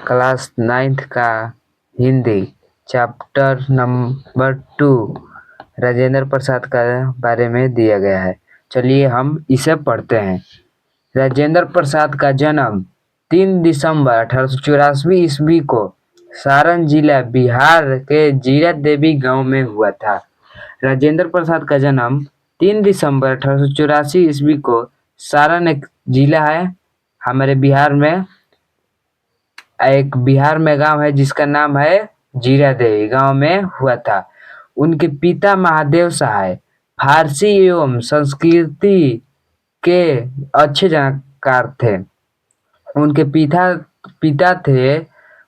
Class 9th का Hindi chapter number 2 Rajendra Prasad का बारे में दिया गया है। चलिए हम इसे पढ़ते हैं। राजेंद्र प्रसाद का जन्म 3 दिसंबर 1884 ईस्वी को सारण जिला बिहार के जीरा देवी गांव में हुआ था। राजेंद्र प्रसाद का जन्म 3 दिसंबर 1884 ईस्वी को सारण एक जिला है हमारे बिहार में गांव है जिसका नाम है जीरा देवी गांव में हुआ था। उनके पिता महादेव सहाय फारसी एवं संस्कृति के अच्छे जानकार थे। उनके पिता थे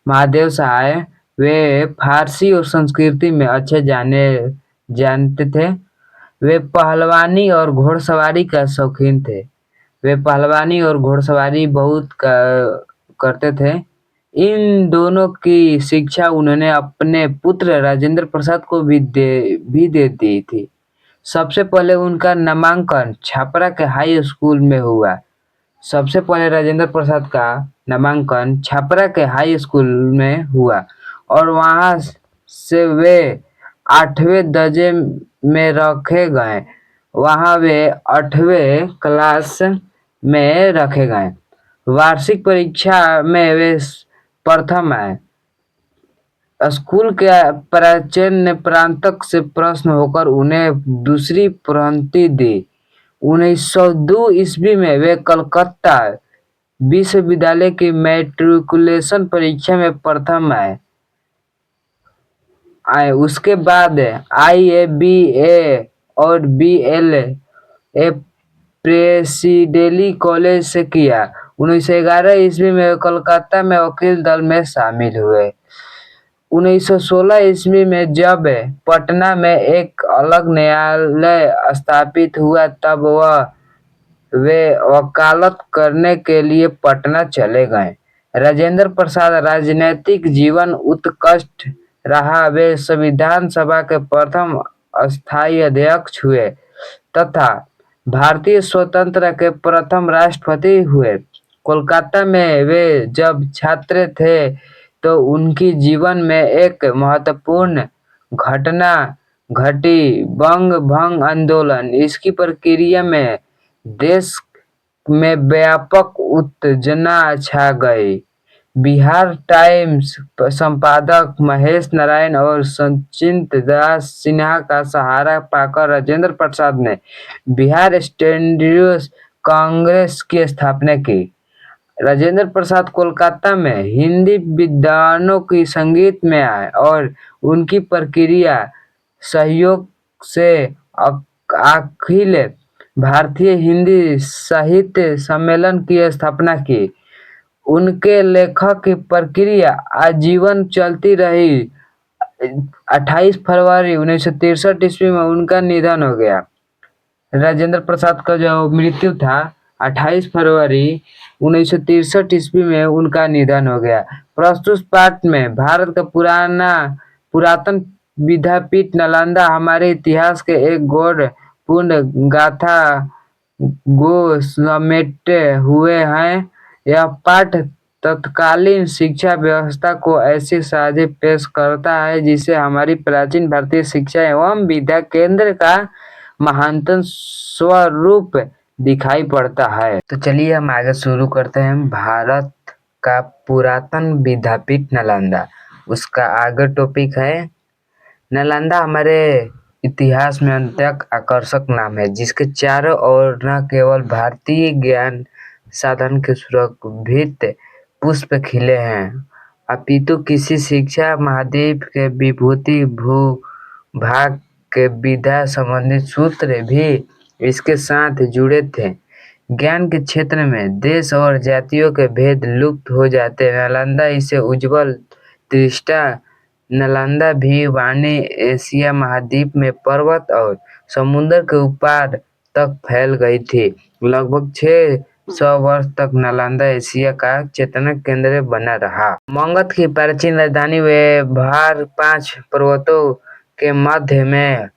महादेव सहाय, वे फारसी और संस्कृति में अच्छे जानते थे। वे पहलवानी और घोड़सवारी का शौकीन थे। वे पहलवानी और घोड़सवारी बहुत करते थे। इन दोनों की शिक्षा उन्होंने अपने पुत्र राजेंद्र प्रसाद को भी दे दी थी। सबसे पहले उनका नामांकन छपरा के हाई स्कूल में हुआ। सबसे पहले राजेंद्र प्रसाद का नामांकन छपरा के हाई स्कूल में हुआ और वहां से वे 8वें दर्जे में रखे गए। वहां वे 8वें क्लास में रखे गए। वार्षिक परीक्षा में वे प्रथम आए। स्कूल के प्राचार्य प्रांतक से प्रश्न होकर उन्हें दूसरी प्रोन्नति दी। 1902 ईस्वी में वे कलकत्ता विश्वविद्यालय की मैट्रिकुलेशन परीक्षा में प्रथम आए। उसके बाद IA, BA और BLA प्रेसिडेंसी कॉलेज से किया। 1911 ईस्वी में कलकत्ता में वकील दल में शामिल हुए। 1916 ईस्वी में जब पटना में एक अलग न्यायालय स्थापित हुआ तब वे वकालत करने के लिए पटना चले गए। राजेंद्र प्रसाद राजनीतिक जीवन उत्कृष्ट रहा। वे संविधान सभा के प्रथम स्थायी अध्यक्ष हुए तथा भारतीय स्वतंत्रता के प्रथम राष्ट्रपति हुए। कोलकाता में वे जब छात्र थे तो उनकी जीवन में एक महत्वपूर्ण घटना घटी, बंग भंग आंदोलन। इसकी प्रक्रिया में देश में व्यापक उत्तेजना छा गई। बिहार टाइम्स संपादक महेश नारायण और सचिंत दास सिन्हा का सहारा पाकर राजेंद्र प्रसाद ने बिहार स्टूडेंट्स कांग्रेस की स्थापना की। राजेंद्र प्रसाद कोलकाता में हिंदी विद्वानों की संगत में आए और उनकी प्रक्रिया सहयोग से अखिल भारतीय हिंदी साहित्य सम्मेलन की स्थापना की। उनके लेखक की प्रक्रिया आजीवन चलती रही। 28 फरवरी 1963 ईस्वी में उनका निधन हो गया। राजेंद्र प्रसाद का जो मृत्यु था 28 फरवरी 1963 ईस्वी में उनका निधन हो गया। प्रस्तुत पाठ में भारत का पुरातन विद्यापीठ नालंदा हमारे इतिहास के एक गौरवपूर्ण गाथा को समेटे हुए हैं। यह पाठ तत्कालीन शिक्षा व्यवस्था को ऐसी साझे पेश करता है जिसे हमारी प्राचीन भारतीय शिक्षा एवं विद्या केंद्र का महानतम स्वरूप दिखाई पड़ता है। तो चलिए हम आगे शुरू करते हैं। भारत का पुरातन विद्यापीठ नालंदा, उसका आगे टॉपिक है नालंदा हमारे इतिहास में अत्यंत आकर्षक नाम है जिसके चारों ओर न केवल भारतीय ज्ञान साधन के सुरभित पुष्प खिले हैं अपितु किसी शिक्षा महाद्वीप के विभूति भूभाग के विद्या संबंधित सूत्र भी इसके साथ जुड़े थे। ज्ञान के क्षेत्र में देश और जातियों के भेद लुप्त हो जाते। नालंदा इसे उज्जवल दृष्टा नालंदा भी वाणी एशिया महाद्वीप में पर्वत और समुद्र के ऊपर तक फैल गई थी। लगभग 600 वर्ष तक नालंदा एशिया का चेतना केंद्र बना रहा। मगध की प्राचीन राजधानी वे भार 5 पर्वतों के मध्य में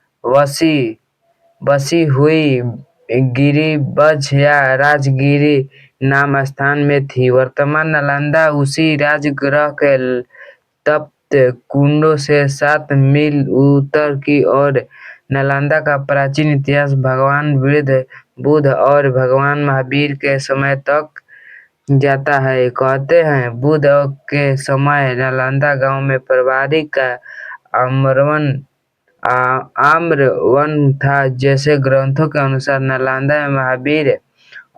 बसी हुई गिरिबज या राजगिरी नाम स्थान में थी। वर्तमान नालंदा उसी राजगृह के तप्त कुंडों से 7 मील उत्तर की ओर। नालंदा का प्राचीन इतिहास भगवान बुद्ध और भगवान महावीर के समय तक जाता है। कहते हैं बुद्ध के समय नालंदा गांव में पारिवारिक का आम्र वन था। जैसे ग्रंथों के अनुसार नालंदा में महावीर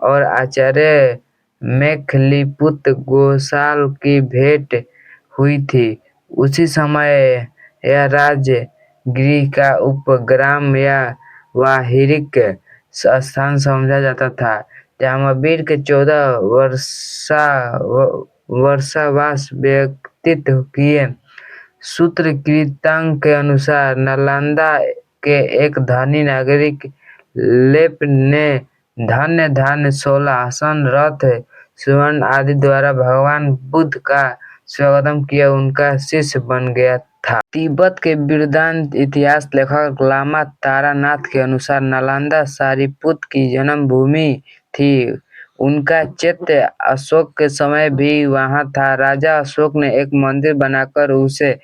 और आचार्य मेखलीपुत्र गोसाल की भेंट हुई थी। उसी समय यह राजगृह का उपग्राम या वाहिरिक स्थान समझा जाता था, जहाँ महावीर के 14 वर्षावास व्यतीत किए। सूत्रकृतांक के अनुसार नालंदा के एक धनी नागरिक लेप ने धन्य धान्य 16 आसन रथ सुवर्ण आदि द्वारा भगवान बुद्ध का स्वागत किया उनका शिष्य बन गया था। तिब्बत के वेदांत इतिहास लेखक लामा तारानाथ के अनुसार नालंदा सारिपुत्र की जन्मभूमि थी। उनका चैत्य अशोक के समय भी वहां था। राजा अशोक ने एक मंदिर बनाकर उसे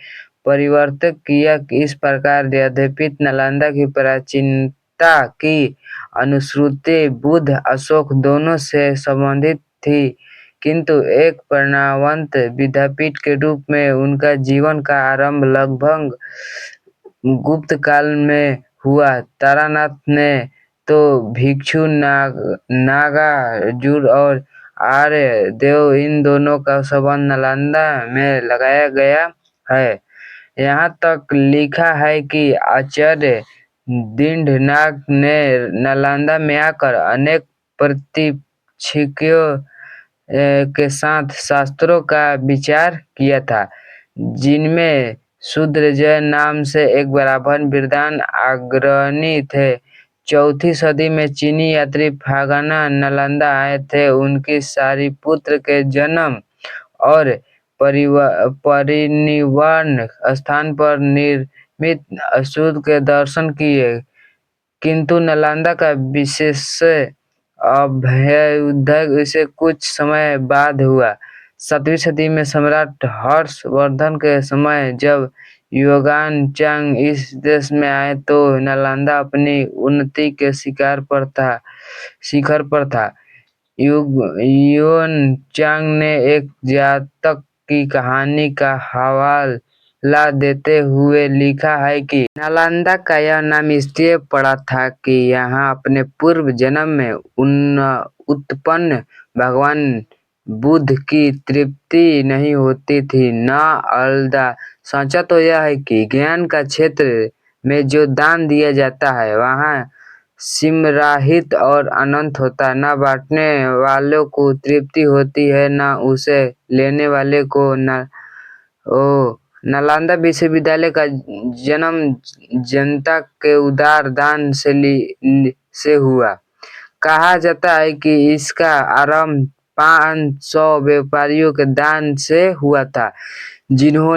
परिवर्तित किया। इस प्रकार यद्यपि नालंदा की प्राचीनता की अनुश्रुति बुद्ध अशोक दोनों से संबंधित थी, किंतु एक प्राणवंत विद्यापीठ के रूप में उनका जीवन का आरंभ लगभग गुप्त काल में हुआ। तारानाथ ने तो भिक्षु नागार्जुन और आर्य देव इन दोनों का संबंध नालंदा में लगाया गया है। यहाँ तक लिखा है कि आचार्य दीननाथ ने नालंदा में आकर अनेक प्रशिक्षकों के साथ शास्त्रों का विचार किया था, जिनमें शूद्रजय नाम से एक ब्राह्मण विद्वान अग्रणी थे। 4वीं सदी में चीनी यात्री फागना नालंदा आए थे। उनकी सारिपुत्र के जन्म और परिनिर्वाण स्थान पर निर्मित अशुद्ध के दर्शन किए, किंतु नालंदा का विशेष अभ्युदय इसे कुछ समय बाद हुआ। 7वीं सदी में सम्राट हर्षवर्धन के समय जब युआन चांग इस देश में आए तो नालंदा अपनी उन्नति के शिखर पर था। युआन चांग ने एक जातक की कहानी का हवाला देते हुए लिखा है कि नालंदा का यह नाम इसलिए पड़ा था कि यहाँ अपने पूर्व जन्म में उत्पन्न भगवान बुद्ध की तृप्ति नहीं होती थी। नालंदा सच्चा तो यह है कि ज्ञान का क्षेत्र में जो दान दिया जाता है वहाँ सीमरहित और अनंत होता है। न बांटने वालों को तृप्ति होती है, न उसे लेने वाले को। नालंदा विश्वविद्यालय का जन्म जनता के उदार दान से हुआ। कहा जाता है कि इसका आरंभ 500 व्यापारियों के दान से हुआ था, जिन्होंने